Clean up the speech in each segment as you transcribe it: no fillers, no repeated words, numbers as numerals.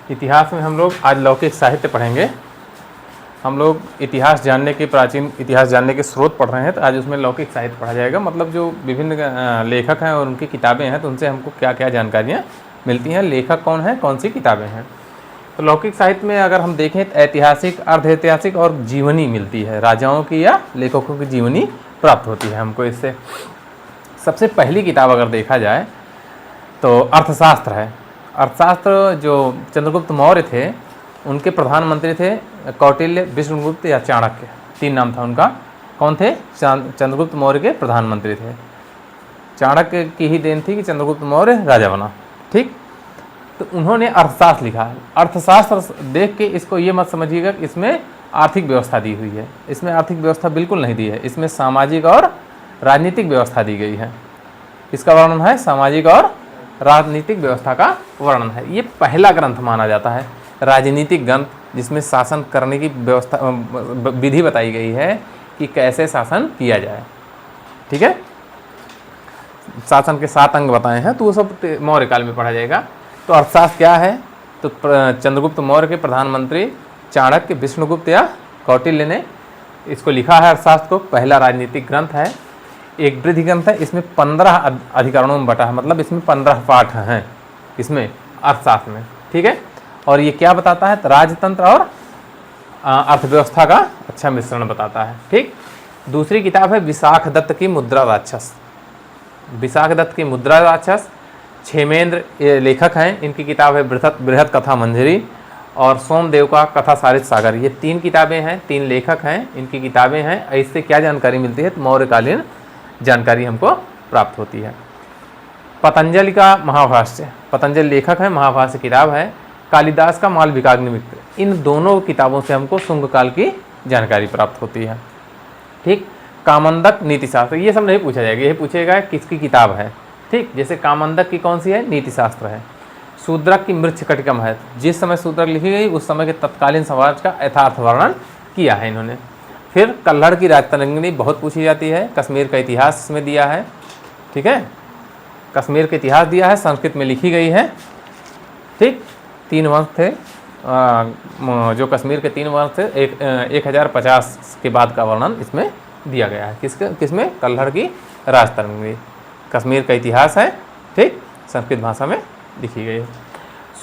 इतिहास में हम लोग आज लौकिक साहित्य पढ़ेंगे। हम लोग इतिहास जानने के प्राचीन इतिहास जानने के स्रोत पढ़ रहे हैं, तो आज उसमें लौकिक साहित्य पढ़ा जाएगा। मतलब जो विभिन्न लेखक हैं और उनकी किताबें हैं, तो उनसे हमको क्या क्या जानकारियाँ मिलती हैं, लेखक कौन है, कौन सी किताबें हैं। तो लौकिक साहित्य में अगर हम देखें तो ऐतिहासिक, अर्ध ऐतिहासिक और जीवनी मिलती है। राजाओं की या लेखकों की जीवनी प्राप्त होती है हमको इससे। सबसे पहली किताब अगर देखा जाए तो अर्थशास्त्र है। अर्थशास्त्र जो चंद्रगुप्त मौर्य थे उनके प्रधानमंत्री थे कौटिल्य, विष्णुगुप्त या चाणक्य, 3 नाम था उनका। कौन थे? चंद्रगुप्त मौर्य के प्रधानमंत्री थे। चाणक्य की ही देन थी कि चंद्रगुप्त मौर्य राजा बना। ठीक, तो उन्होंने अर्थशास्त्र लिखा है। अर्थशास्त्र देख के इसको ये मत समझिएगा कि इसमें आर्थिक व्यवस्था दी हुई है। इसमें आर्थिक व्यवस्था बिल्कुल नहीं दी है। इसमें सामाजिक और राजनीतिक व्यवस्था दी गई है। इसका वर्णन है, सामाजिक और राजनीतिक व्यवस्था का वर्णन है। ये पहला ग्रंथ माना जाता है, राजनीतिक ग्रंथ, जिसमें शासन करने की व्यवस्था विधि बताई गई है कि कैसे शासन किया जाए। ठीक है, शासन के 7 अंग बताए हैं, तो वो सब मौर्य काल में पढ़ा जाएगा। तो अर्थशास्त्र क्या है? तो चंद्रगुप्त मौर्य के प्रधानमंत्री चाणक्य, विष्णुगुप्त या कौटिल्य ने इसको लिखा है। अर्थशास्त्र को पहला राजनीतिक ग्रंथ है, एक वृद्धि ग्रंथ है। इसमें 15 अधिकरणों में बटा है, मतलब इसमें 15 पाठ हैं इसमें अर्थशास्त्र में। ठीक है, और ये क्या बताता है? राजतंत्र और अर्थव्यवस्था का अच्छा मिश्रण बताता है। ठीक, दूसरी किताब है विशाख दत्त की मुद्रा राक्षस। विशाख दत्त की मुद्रा राक्षस, क्षेमेंद्र ये लेखक हैं, इनकी किताब है बृहत कथा मंजरी और सोमदेव का कथा सारित सागर। ये 3 किताबें हैं, 3 लेखक हैं, इनकी किताबें हैं। इससे क्या जानकारी मिलती है? तो मौर्यकालीन जानकारी हमको प्राप्त होती है। पतंजलि का महाभाष्य, पतंजलि लेखक है, महाभाष्य किताब है। कालिदास का माल विकाग्निमित्र, इन दोनों किताबों से हमको शुंग काल की जानकारी प्राप्त होती है। ठीक, कामंदक नीतिशास्त्र, ये सब नहीं पूछा जाएगा, ये पूछेगा किसकी किताब है। ठीक, जैसे कामंदक की कौन सी है? नीतिशास्त्र है। शूद्रक की मृच्छकटिकम है, जिस समय शूद्रक लिखी गई उस समय के तत्कालीन समाज का यथार्थ वर्णन किया है इन्होंने। फिर कल्हड़ की राजतरंगिणी बहुत पूछी जाती है। कश्मीर का इतिहास इसमें दिया है। ठीक है, कश्मीर का इतिहास दिया है, संस्कृत में लिखी गई है। ठीक, 3 वंश थे, जो कश्मीर के 3 वंश थे। 1050 के बाद का वर्णन इसमें दिया गया है। किसमें? कल्हड़ की राजतरंगिणी, कश्मीर का इतिहास है। ठीक, संस्कृत भाषा में लिखी गई है।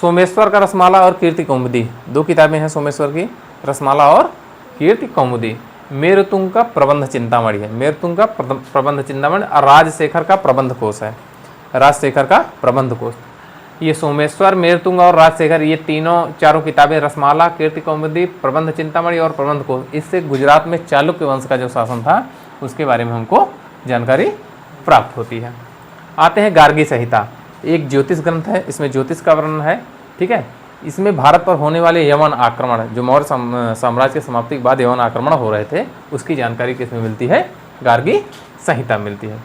सोमेश्वर का रसमाला और कीर्ति कौमुदी, 2 किताबें हैं सोमेश्वर की, रसमाला और कीर्ति कौमुदी। मेरुतुंग का प्रबंध चिंतामणि है, मेरुतुंग का प्रबंध चिंतामणि, और राजशेखर का प्रबंध कोश है, राजशेखर का प्रबंध कोश। ये सोमेश्वर, मेरुतुंग और राजशेखर, ये 4 किताबें, रसमाला, कीर्ति कौमुदी, प्रबंध चिंतामणि और प्रबंध कोश, इससे गुजरात में चालुक्य वंश का जो शासन था उसके बारे में हमको जानकारी प्राप्त होती है। आते हैं गार्गी संहिता, एक ज्योतिष ग्रंथ है, इसमें ज्योतिष का वर्णन है। ठीक है, इसमें भारत पर होने वाले यवन आक्रमण, जो मौर्य साम्राज्य के समाप्ति के बाद यवन आक्रमण हो रहे थे, उसकी जानकारी किसमें मिलती है? गार्गी संहिता मिलती है।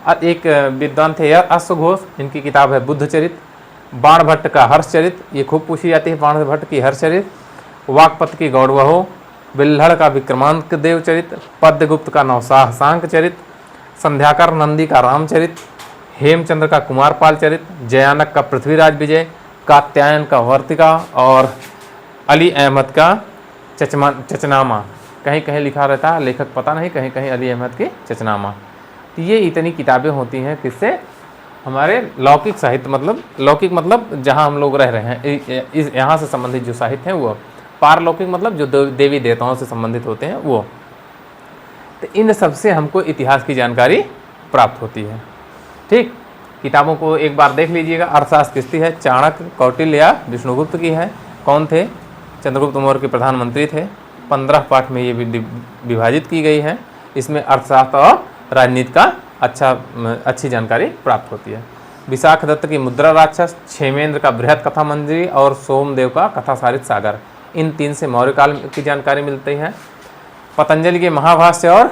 और एक विद्वान थे अश्वघोष, इनकी किताब है बुद्धचरित। बाणभट्ट का हर्षचरित, ये खूब पूछी जाती है, बाणभट्ट की हर्षचरित। वाकपत की गौड़वहो, बिल्हड़ का विक्रमांक देव चरित, पद्यगुप्त का नवसाहसांक चरित, संध्याकर नंदी का रामचरित, हेमचंद्र का कुमारपाल चरित, जयानक का पृथ्वीराज विजय, कात्यायन का वर्तिका और अली अहमद का चचनामा। कहीं कहीं लिखा रहता है, लेखक पता नहीं, कहीं कहीं अली अहमद की चचनामा। तो ये इतनी किताबें होती हैं किससे? हमारे लौकिक साहित्य, मतलब लौकिक मतलब जहाँ हम लोग रह रहे हैं, इस यहाँ से संबंधित जो साहित्य हैं वो। पारलौकिक मतलब जो देवी देवताओं से संबंधित होते हैं वो। तो इन सबसे हमको इतिहास की जानकारी प्राप्त होती है। ठीक, किताबों को एक बार देख लीजिएगा। अर्थशास्त्र किसकी है? चाणक्य, कौटिल्य या विष्णुगुप्त की है। कौन थे? चंद्रगुप्त मौर्य के प्रधानमंत्री थे। 15 पाठ में ये विभाजित की गई है। इसमें अर्थशास्त्र और राजनीति का अच्छी जानकारी प्राप्त होती है। विशाख दत्त की मुद्रा राक्षस, क्षेमेंद्र का बृहत कथा मंजरी और सोमदेव का कथा सारित सागर, इन 3 से मौर्य काल की जानकारी मिलती है। पतंजलि के महाभाष्य और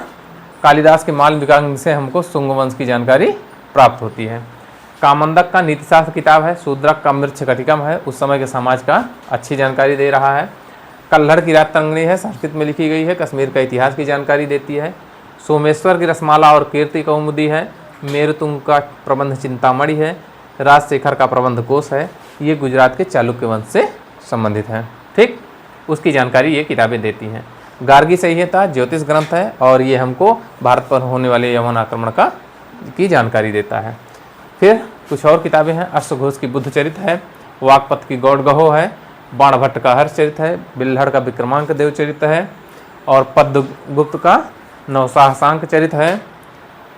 कालिदास के माल विकाग्नि से हमको शुंग वंश की जानकारी प्राप्त होती है। कामंदक का नीतिशास्त्र किताब है। शूद्रक का मृच्छकटिकम है, उस समय के समाज का अच्छी जानकारी दे रहा है। कल्हड़ की राजतरंगिणी है, संस्कृत में लिखी गई है, कश्मीर का इतिहास की जानकारी देती है। सोमेश्वर की रसमाला और कीर्ति कौमुदी है। मेरुतुंग का प्रबंध चिंतामणि है। राजशेखर का प्रबंध कोश है। ये गुजरात के चालुक्य वंश से संबंधित हैं। ठीक, उसकी जानकारी ये किताबें देती हैं। गार्गी संहिता ज्योतिष ग्रंथ है और ये हमको भारत पर होने वाले यवन आक्रमण की जानकारी देता है। फिर कुछ और किताबें हैं। अश्वघोष की बुद्ध चरित्र है, वाकपत की गौड़गहो है, बाणभट्ट का हर्ष चरित्र है, बिल्हड़ का विक्रमांक देव चरित्र है और पद्मगुप्त का नवसाहसांक चरित्र है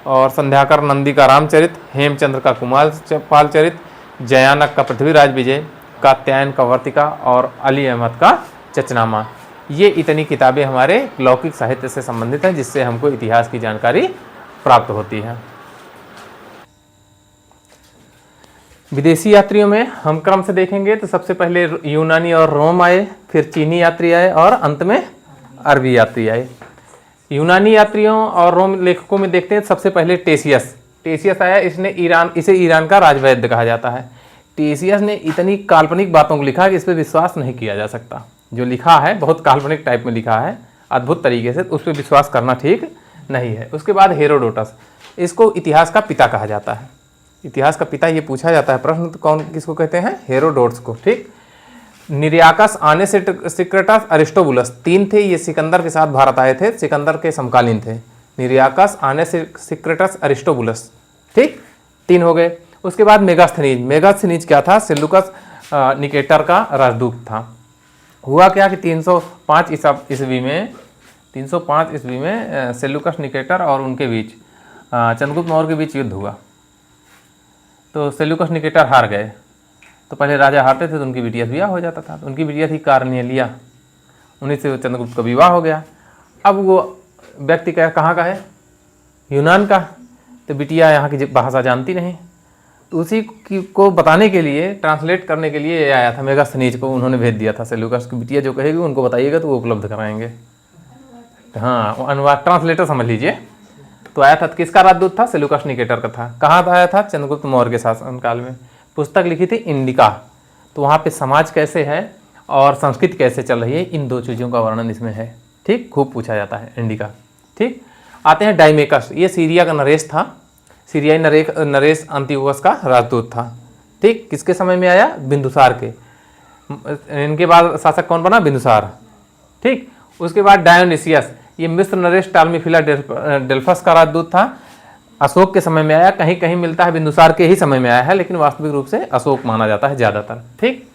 और संध्याकर नंदी का रामचरित्र, हेमचंद्र का कुमार पाल चरित्र, जयानक का पृथ्वीराज विजय, कात्यायन का वर्तिका और अली अहमद का चचनामा। ये इतनी किताबें हमारे लौकिक साहित्य से संबंधित हैं जिससे हमको इतिहास की जानकारी प्राप्त होती है। विदेशी यात्रियों में हम क्रम से देखेंगे तो सबसे पहले यूनानी और रोम आए, फिर चीनी यात्री आए और अंत में अरबी यात्री आए। यूनानी यात्रियों और रोम लेखकों में देखते हैं सबसे पहले टेसियस आया। इसे ईरान का राजवैद्य कहा जाता है। टेसियस ने इतनी काल्पनिक बातों को लिखा कि इस पर विश्वास नहीं किया जा सकता। जो लिखा है बहुत काल्पनिक टाइप में लिखा है, अद्भुत तरीके से, उस पर विश्वास करना ठीक नहीं है। उसके बाद हेरोडोटस, इसको इतिहास का पिता कहा जाता है। इतिहास का पिता ये पूछा जाता है प्रश्न, तो कौन किसको कहते हैं? हेरोडोटस को। ठीक, निरियाकस, आनेसिक्रेटस, अरिस्टोबुलस, 3 थे। ये सिकंदर के साथ भारत आए थे, सिकंदर के समकालीन थे। निरियाकस, आनेसिक्रेटस, अरिस्टोबुलस। ठीक, 3 हो गए। उसके बाद मेगास्थनीज क्या था? सेल्यूकस निकेटर का राजदूत था। हुआ क्या कि 305 ईस्वी में सेल्यूकस निकेटर और उनके बीच चंद्रगुप्त मौर्य के बीच युद्ध हुआ। तो सेल्यूकस निकेटर हार गए। तो पहले राजा हारते थे तो उनकी बिटिया से विवाह हो जाता था। तो उनकी बिटिया थी कार्नेलिया, उन्हीं से चंद्रगुप्त का विवाह हो गया। अब वो व्यक्ति कहाँ का है? यूनान का। तो बिटिया यहाँ की भाषा जानती नहीं, तो उसी को बताने के लिए, ट्रांसलेट करने के लिए आया था मेगास्थनीज को। उन्होंने भेज दिया था सेल्यूकस की बिटिया जो कहेगी उनको बताइएगा तो वो उपलब्ध कराएंगे। हाँ, वो अनुवाद ट्रांसलेटर समझ लीजिए। तो आया था, किसका राजदूत था? सेल्यूकस निकेटर का था। कहाँ आया था? चंद्रगुप्त मौर्य के शासनकाल में। पुस्तक लिखी थी इंडिका। तो वहाँ पे समाज कैसे है और संस्कृति कैसे चल रही है, इन 2 चीज़ों का वर्णन इसमें है। ठीक, खूब पूछा जाता है इंडिका। ठीक, आते हैं डायमेकस। ये सीरिया का नरेश था। सीरियाई नरेश अंतियोकस का राजदूत था। ठीक, किसके समय में आया? बिंदुसार के। इनके बाद शासक कौन बना? बिंदुसार। ठीक, उसके बाद डायोनिसियस, ये मिस्र नरेश टालमी फिलाडेल्फस का राजदूत था। अशोक के समय में आया। कहीं कहीं मिलता है बिंदुसार के ही समय में आया है, लेकिन वास्तविक रूप से अशोक माना जाता है ज़्यादातर। ठीक,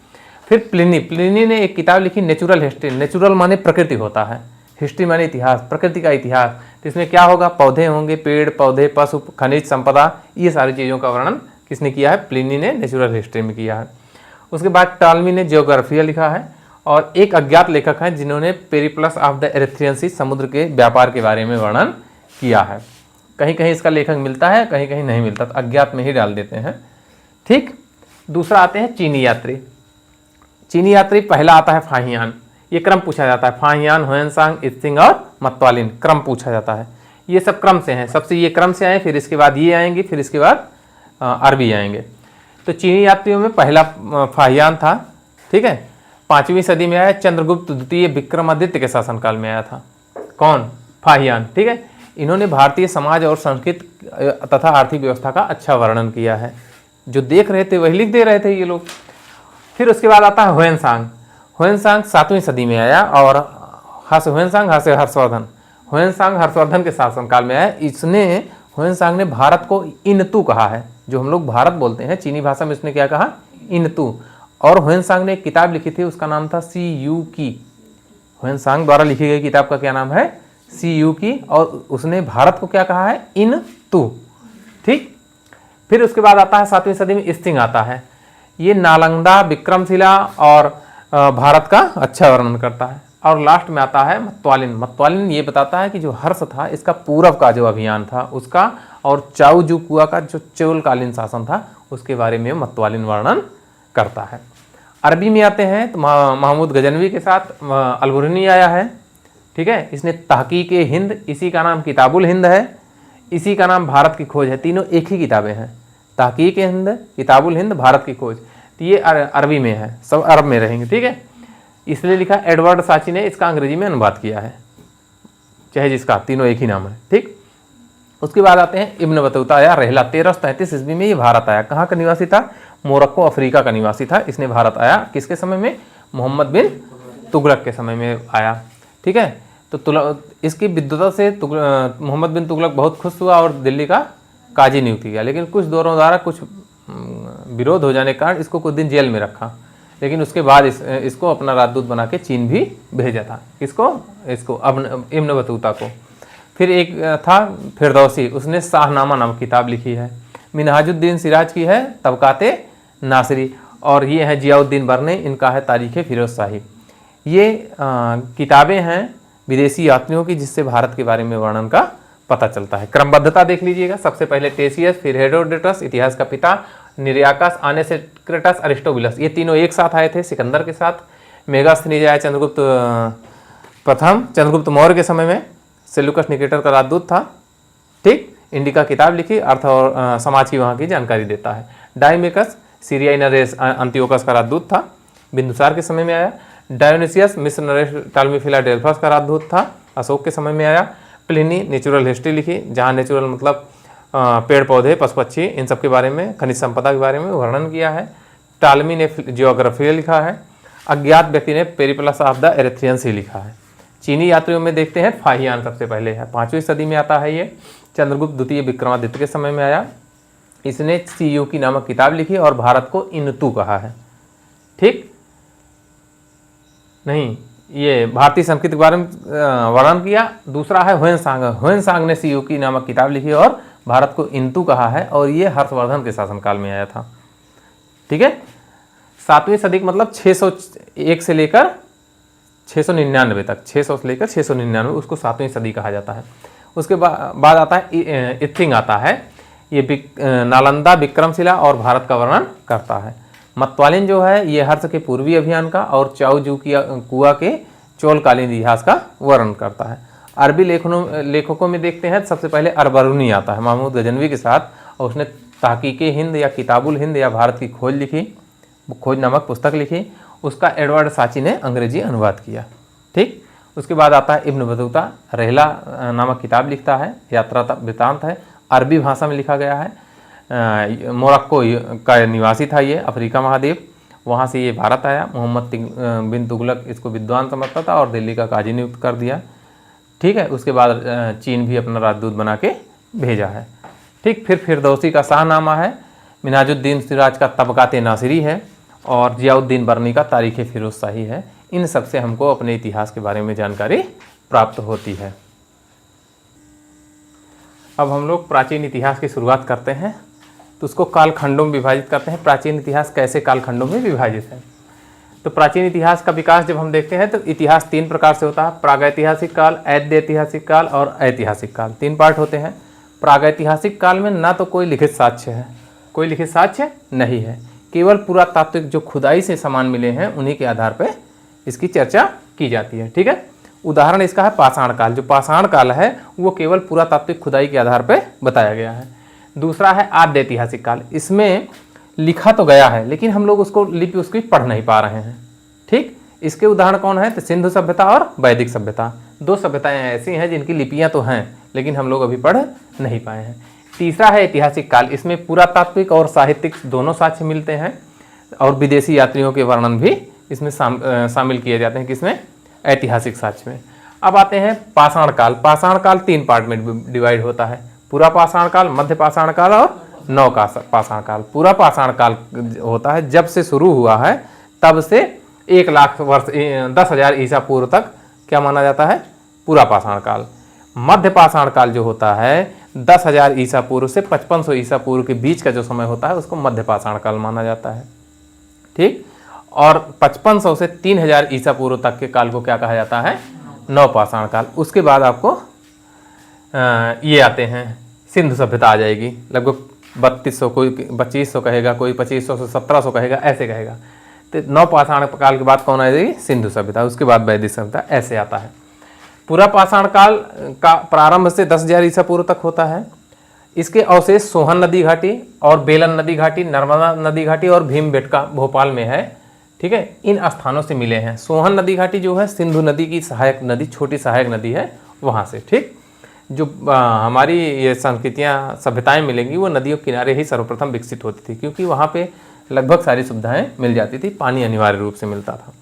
फिर प्लिनी ने एक किताब लिखी नेचुरल हिस्ट्री। नेचुरल माने प्रकृति होता है, हिस्ट्री माने इतिहास, प्रकृति का इतिहास। तो इसमें क्या होगा? पौधे होंगे, पेड़ पौधे, पशु, खनिज संपदा, ये सारी चीज़ों का वर्णन किसने किया है? प्लिनी ने नेचुरल हिस्ट्री में किया है। उसके बाद टालमी ने जियोग्राफिया लिखा है और एक अज्ञात लेखक हैं जिन्होंने पेरिप्लस ऑफ द एरिथ्रियन सी, समुद्र के व्यापार के बारे में वर्णन किया है। कहीं कहीं इसका लेखक मिलता है, कहीं कहीं नहीं मिलता, तो अज्ञात में ही डाल देते हैं। ठीक, दूसरा आते हैं चीनी यात्री। चीनी यात्री पहला आता है फाहियान। ये क्रम पूछा जाता है, फाहियान, ह्वेनसांग, इत्सिंग और मतवालिन, क्रम पूछा जाता है। ये सब क्रम से हैं, सबसे ये क्रम से आए, फिर इसके बाद ये आएंगे, फिर इसके बाद अरबी आएंगे। तो चीनी यात्रियों में पहला फाहियान था। ठीक है, 5वीं सदी में आया। चंद्रगुप्त द्वितीय विक्रमादित्य के शासनकाल में आया था। कौन? फाहियान। ठीक है, इन्होंने भारतीय समाज और संस्कृति तथा आर्थिक व्यवस्था का अच्छा वर्णन किया है। जो देख रहे थे वही लिख दे रहे थे ये लोग। फिर उसके बाद आता है ह्वेनसांग। ह्वेनसांग 7वीं सदी में आया और ह्वेनसांग हर्षवर्धन के शासनकाल में आया। ह्वेनसांग ने भारत को इनतू कहा है। जो हम लोग भारत बोलते हैं, चीनी भाषा में उसने क्या कहा? इनतू। और ह्वेनसांग ने एक किताब लिखी थी, उसका नाम था सीयू की। ह्वेनसांग द्वारा लिखी गई किताब का क्या नाम है? सीयू की। और उसने भारत को क्या कहा है? इनतू। ठीक, फिर उसके बाद आता है 7वीं सदी में इत्सिंग आता है। ये नालंदा, विक्रमशिला और भारत का अच्छा वर्णन करता है। और लास्ट में आता है मतवालिन। मतवालिन ये बताता है कि जो हर्ष था, इसका पूरब का जो अभियान था उसका, और चाउजुकुआ का जो चोलकालीन शासन था उसके बारे में मतवालिन वर्णन करता है। अरबी में आते हैं तो महमूद गजनवी के साथ अलबुरनी आया है। ठीक है, इसने तहकीक हिंद, इसी का नाम किताबुल हिंद है, इसी का नाम भारत की खोज है। तीनों एक ही किताबें हैं, तहकीक हिंद, किताबुल हिंद, भारत की खोज। तो ये अरबी में है, सब अरब में रहेंगे। ठीक है, इसलिए लिखा एडवर्ड साची ने इसका अंग्रेजी में अनुवाद किया है, चाहे जिसका, तीनों एक ही नाम है। ठीक, उसके बाद आते हैं इब्न बतूता या रहला। 1333 ईस्वी में ये भारत आया। कहाँ का निवासी था? मोरक्को, अफ्रीका का निवासी था। इसने भारत आया किसके समय में? मोहम्मद बिन तुगलक के समय में आया। ठीक है, तो इसकी विद्वता से मोहम्मद बिन तुगलक बहुत खुश हुआ और दिल्ली का काजी नियुक्त किया। लेकिन कुछ दौरों द्वारा कुछ विरोध हो जाने के कारण इसको कुछ दिन जेल में रखा। लेकिन उसके बाद इसको अपना राजदूत बना के चीन भी भेजा था। इसको इब्न बतूता को। फिर एक था फिरदौसी, उसने शाहनामा नामक किताब लिखी है। मिनहाजुद्दीन सिराज की है तबकाते नासिरी, और ये है जियाउद्दीन बरनी, इनका है तारीख़ फिरोज शाही। ये किताबें हैं विदेशी यात्रियों की, जिससे भारत के बारे में वर्णन का पता चलता है। क्रमबद्धता देख लीजिएगा, सबसे पहले टेसियस, फिर हेरोडोटस इतिहास का पिता, निरियाकस, आनेसेक्रेटस, अरिस्टोबुलस, ये तीनों एक साथ आए थे सिकंदर के साथ। मेगास्थनीज आया चंद्रगुप्त प्रथम, चंद्रगुप्त मौर्य के समय में, सेल्यूकस निकेटर का राजदूत था। ठीक, इंडिका किताब लिखी, अर्थ और समाज की वहाँ की जानकारी देता है। डायमेकस सीरियाई नरेश अंत्योकस का राजदूत था, बिंदुसार के समय में आया। डायोनिसियस मिस्र नरेश टालमी फिलाडेल्फस का राजदूत था, अशोक के समय में आया। प्लिनी नेचुरल हिस्ट्री लिखी, जहाँ नेचुरल मतलब पेड़ पौधे पशु पक्षी इन सब के बारे में, खनिज संपदा के बारे में वर्णन किया है। टालमी ने जियोग्राफी लिखा है। अज्ञात व्यक्ति ने पेरिप्लस ऑफ द एरिथ्रियन सी लिखा है। चीनी यात्रियों में देखते हैं फाहियान सबसे पहले है, 5वीं सदी में आता है ये, चंद्रगुप्त द्वितीय विक्रमादित्य के समय में आया। इसने सीयू की नामक किताब लिखी और भारत को इनतू कहा है। ठीक नहीं, ये भारतीय संस्कृति के बारे में वर्णन किया। दूसरा है ह्वेनसांग ने सीयू की नामक किताब लिखी और भारत को इंतु कहा है, और ये हर्षवर्धन के शासनकाल में आया था। ठीक है, 7वीं सदी मतलब 601 से लेकर 699 तक, 600 से लेकर 699, उसको 7वीं सदी कहा जाता है। उसके बाद आता है इथिंग आता है, ये नालंदा विक्रमशिला और भारत का वर्णन करता है। मतवालिन जो है ये हर्ष के पूर्वी अभियान का और चाओजू की कुआ के चोलकालीन इतिहास का वर्णन करता है। अरबी लेखकों में देखते हैं सबसे पहले अरबरूनी आता है महमूद गजनवी के साथ, और उसने तहकीके हिंद या किताबुल हिंद या भारत की खोज लिखी, खोज नामक पुस्तक लिखी। उसका एडवर्ड साची ने अंग्रेजी अनुवाद किया। ठीक, उसके बाद आता है इब्न बतूता, रहला नामक किताब लिखता है, यात्रा वृतांत है, अरबी भाषा में लिखा गया है। मोरक्को का निवासी था ये, अफ्रीका महाद्वीप, वहाँ से ये भारत आया। मोहम्मद बिन तुगलक इसको विद्वान समझता था और दिल्ली का काजी नियुक्त कर दिया। ठीक है, उसके बाद चीन भी अपना राजदूत बना के भेजा है। ठीक, फिर फिरदौसी का शाहनामा है, मिनहाजुद्दीन सिराज का तबकाते नासिरी है, और जियाउद्दीन बरनी का तारीख़ फिरोज शाही है। इन सब से हमको अपने इतिहास के बारे में जानकारी प्राप्त होती है। अब हम लोग प्राचीन इतिहास की शुरुआत करते हैं, तो उसको कालखंडों में विभाजित करते हैं। प्राचीन इतिहास कैसे कालखंडों में विभाजित है? तो प्राचीन इतिहास का विकास जब हम देखते हैं तो इतिहास 3 प्रकार से होता है, प्रागैतिहासिक काल, ऐतिहासिक काल और ऐतिहासिक काल। 3 पार्ट होते हैं। प्रागैतिहासिक काल में ना तो कोई लिखित साक्ष्य है, कोई लिखित साक्ष्य नहीं है, केवल पुरातात्विक जो खुदाई से सामान मिले हैं उन्हीं के आधार पर इसकी चर्चा की जाती है। ठीक है, उदाहरण इसका है पाषाण काल। जो पाषाण काल है वो केवल पुरातात्विक खुदाई के आधार पर बताया गया है। दूसरा है आद्य ऐतिहासिक काल, इसमें लिखा तो गया है लेकिन हम लोग उसको लिपि उसकी पढ़ नहीं पा रहे हैं। ठीक, इसके उदाहरण कौन है? तो सिंधु सभ्यता और वैदिक सभ्यता, 2 सभ्यताएं ऐसी हैं जिनकी लिपियां तो हैं लेकिन हम लोग अभी पढ़ नहीं पाए हैं। तीसरा है ऐतिहासिक काल, इसमें पुरातात्विक और साहित्यिक दोनों साक्ष्य मिलते हैं और विदेशी यात्रियों के वर्णन भी इसमें शामिल किए जाते हैं। किसमें? ऐतिहासिक साक्ष्य में। अब आते हैं पाषाण काल। पाषाण काल 3 पार्ट में डिवाइड होता है, पूरा पाषाण काल, मध्य पाषाण काल और नव पाषाण काल। पूरा पाषाण काल होता है जब से शुरू हुआ है तब से 1 लाख वर्ष 10,000 ईसा पूर्व तक क्या माना जाता है? पूरा पाषाण काल। मध्य पाषाण काल जो होता है 10,000 ईसा पूर्व से 5500 ईसा पूर्व के बीच का जो समय होता है उसको मध्य पाषाण काल माना जाता है। ठीक, और 5500 से 3000 ईसा पूर्व तक के काल को क्या कहा जाता है? नव पाषाण काल। उसके बाद आपको ये आते हैं, सिंधु सभ्यता आ जाएगी, लगभग 3200, कोई 2500 कहेगा, कोई 2500 से 1700 कहेगा, ऐसे कहेगा। तो नव पाषाण काल के बाद कौन आ जाएगी? सिंधु सभ्यता। उसके बाद वैदिक सभ्यता, ऐसे आता है। पूरा पाषाण काल का प्रारंभ से 10,000 ईसा पूर्व तक होता है। इसके अवशेष सोहन नदी घाटी और बेलन नदी घाटी, नर्मदा नदी घाटी और भीमबेटका भोपाल में है। ठीक है, इन स्थानों से मिले हैं। सोहन नदी घाटी जो है सिंधु नदी की सहायक नदी, छोटी सहायक नदी है, वहाँ से। ठीक, जो हमारी ये संस्कृतियाँ सभ्यताएं मिलेंगी वो नदियों के किनारे ही सर्वप्रथम विकसित होती थी, क्योंकि वहाँ पे लगभग सारी सुविधाएं मिल जाती थी, पानी अनिवार्य रूप से मिलता था।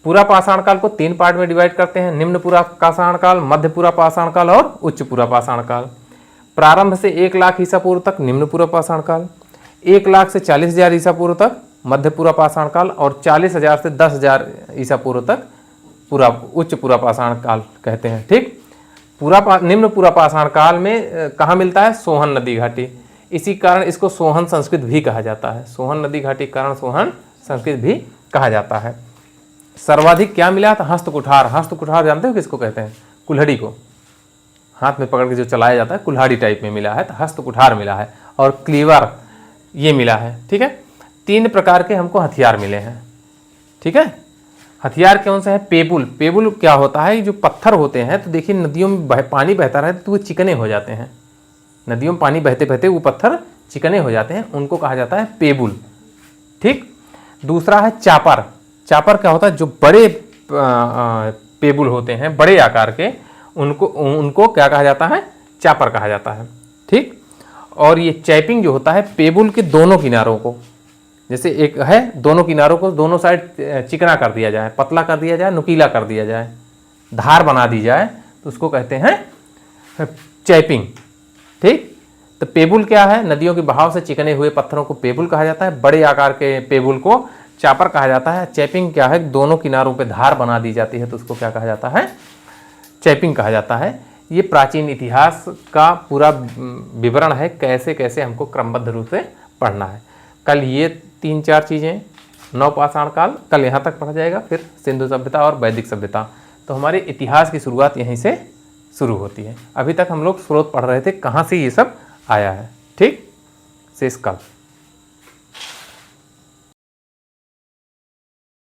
पूरा पाषाण काल को 3 पार्ट में डिवाइड करते हैं, निम्न पूरा पाषाण काल, मध्य पूरा पाषाण काल और उच्च पूरा पाषाण काल। प्रारंभ से 1 लाख ईसा पूर्व तक निम्न पूरा पाषाण काल, 1 लाख से 40,000 ईसा पूर्व तक मध्य पूरा पाषाण काल और 40,000 से 10,000 ईसा पूर्व तक पूरा उच्च पूरा पाषाण काल कहते हैं। ठीक, निम्न पूरा पाषाण काल में कहाँ मिलता है? सोहन नदी घाटी। इसी कारण इसको सोहन संस्कृत भी कहा जाता है। सोहन नदी घाटी कारण सोहन संस्कृत भी कहा जाता है। सर्वाधिक क्या मिला था? हस्तकुठार। हस्तकुठार जानते हो किसको कहते हैं? कुल्हाड़ी को, हाथ में पकड़ के जो चलाया जाता है, कुल्हाड़ी टाइप में मिला है, तो हस्तकुठार मिला है। और क्लीवर ये मिला है। ठीक है, 3 प्रकार के हमको हथियार मिले हैं। ठीक है, हथियार कौन से हैं? पेबुल। पेबुल क्या होता है? जो पत्थर होते हैं, तो देखिए नदियों में पानी बहता रहता है तो वो चिकने हो जाते हैं। नदियों में पानी बहते बहते वो पत्थर चिकने हो जाते हैं, उनको कहा जाता है पेबुल। ठीक, दूसरा है चापर। चापर क्या होता है? जो बड़े पेबुल होते हैं, बड़े आकार के, उनको क्या कहा जाता है? चापर कहा जाता है। ठीक, और ये चैपिंग जो होता है पेबुल के दोनों किनारों को, जैसे एक है दोनों किनारों को दोनों साइड चिकना कर दिया जाए, पतला कर दिया जाए, नुकीला कर दिया जाए, धार बना दी जाए, तो उसको कहते हैं चैपिंग। ठीक, तो पेबुल क्या है? नदियों के बहाव से चिकने हुए पत्थरों को पेबुल कहा जाता है। बड़े आकार के पेबुल को चापर कहा जाता है। चैपिंग क्या है? दोनों किनारों पे धार बना दी जाती है, तो उसको क्या कहा जाता है? चैपिंग कहा जाता है। ये प्राचीन इतिहास का पूरा विवरण है, कैसे कैसे हमको क्रमबद्ध रूप से पढ़ना है। कल ये 3-4 चीज़ें, नवपाषाण काल कल यहाँ तक पढ़ा जाएगा, फिर सिंधु सभ्यता और वैदिक सभ्यता। तो हमारे इतिहास की शुरुआत यहीं से शुरू होती है। अभी तक हम लोग स्रोत पढ़ रहे थे, कहाँ से ये सब आया है। ठीक, शेष कल।